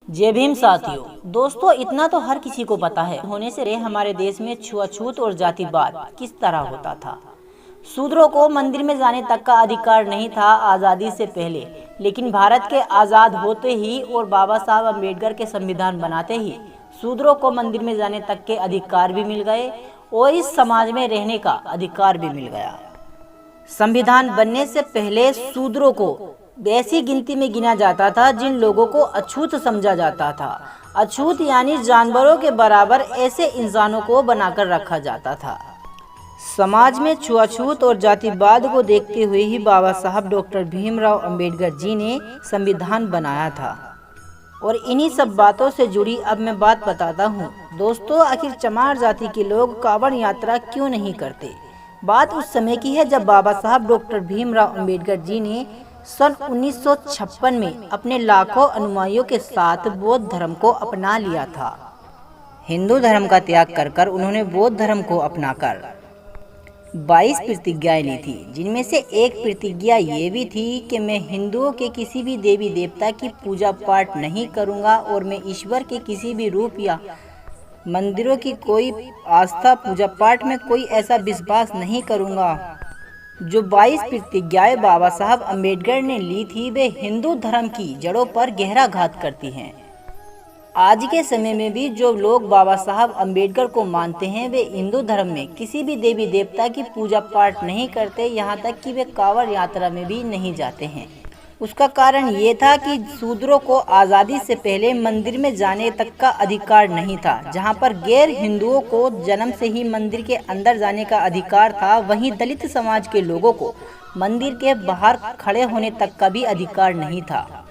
जय भीम साथियों। दोस्तों, इतना तो हर किसी को पता है होने से रहे हमारे देश में छुआछूत और जातिवाद किस तरह होता था। शूद्रों को मंदिर में जाने तक का अधिकार नहीं था आज़ादी से पहले, लेकिन भारत के आज़ाद होते ही और बाबा साहब अम्बेडकर के संविधान बनाते ही शूद्रों को मंदिर में जाने तक के अधिकार भी मिल गए और इस समाज में रहने का अधिकार भी मिल गया। संविधान बनने से पहले शूद्रों को ऐसी गिनती में गिना जाता था जिन लोगों को अछूत समझा जाता था। अछूत यानी जानवरों के बराबर ऐसे इंसानों को बनाकर रखा जाता था। समाज में छुआछूत और जातिवाद को देखते हुए ही बाबा साहब डॉक्टर भीमराव अंबेडकर जी ने संविधान बनाया था। और इन्हीं सब बातों से जुड़ी अब मैं बात बताता हूँ। दोस्तों, आखिर चमार जाति के लोग कांवड़ यात्रा क्यों नहीं करते? बात उस समय की है जब बाबा साहब डॉक्टर भीमराव अंबेडकर जी ने सन 1956 में अपने लाखों अनुयायियों के साथ बौद्ध धर्म को अपना लिया था। हिंदू धर्म का त्याग कर कर उन्होंने बौद्ध धर्म को अपनाकर 22 प्रतिज्ञाएं ली थी, जिनमें से एक प्रतिज्ञा ये भी थी कि मैं हिंदुओं के किसी भी देवी देवता की पूजा पाठ नहीं करूंगा और मैं ईश्वर के किसी भी रूप या मंदिरों की कोई आस्था पूजा पाठ में कोई ऐसा विश्वास नहीं करूंगा। जो 22 प्रतिज्ञाएं बाबा साहब अम्बेडकर ने ली थी वे हिंदू धर्म की जड़ों पर गहरा घात करती हैं। आज के समय में भी जो लोग बाबा साहब अम्बेडकर को मानते हैं वे हिंदू धर्म में किसी भी देवी देवता की पूजा पाठ नहीं करते, यहाँ तक कि वे कांवड़ यात्रा में भी नहीं जाते हैं। उसका कारण ये था कि शूद्रों को आज़ादी से पहले मंदिर में जाने तक का अधिकार नहीं था। जहाँ पर गैर हिंदुओं को जन्म से ही मंदिर के अंदर जाने का अधिकार था, वहीं दलित समाज के लोगों को मंदिर के बाहर खड़े होने तक का भी अधिकार नहीं था।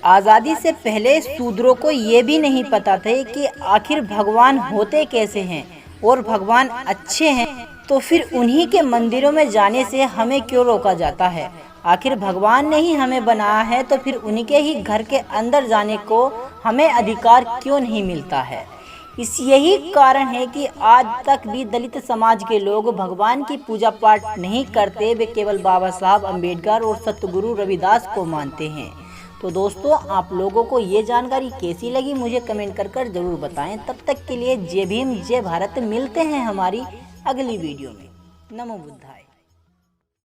आज़ादी से पहले शूद्रों को ये भी नहीं पता था कि आखिर भगवान होते कैसे हैं और भगवान अच्छे हैं तो फिर उन्हीं के मंदिरों में जाने से हमें क्यों रोका जाता है। आखिर भगवान ने ही हमें बनाया है तो फिर उनके ही घर के अंदर जाने को हमें अधिकार क्यों नहीं मिलता है। यही कारण है कि आज तक भी दलित समाज के लोग भगवान की पूजा पाठ नहीं करते, वे केवल बाबा साहब अम्बेडकर और सतगुरु रविदास को मानते हैं। तो दोस्तों, आप लोगों को ये जानकारी कैसी लगी मुझे कमेंट कर जरूर बताएं। तब तक के लिए जय भीम, जय भारत। मिलते हैं हमारी अगली वीडियो में। नमो बुद्धाय।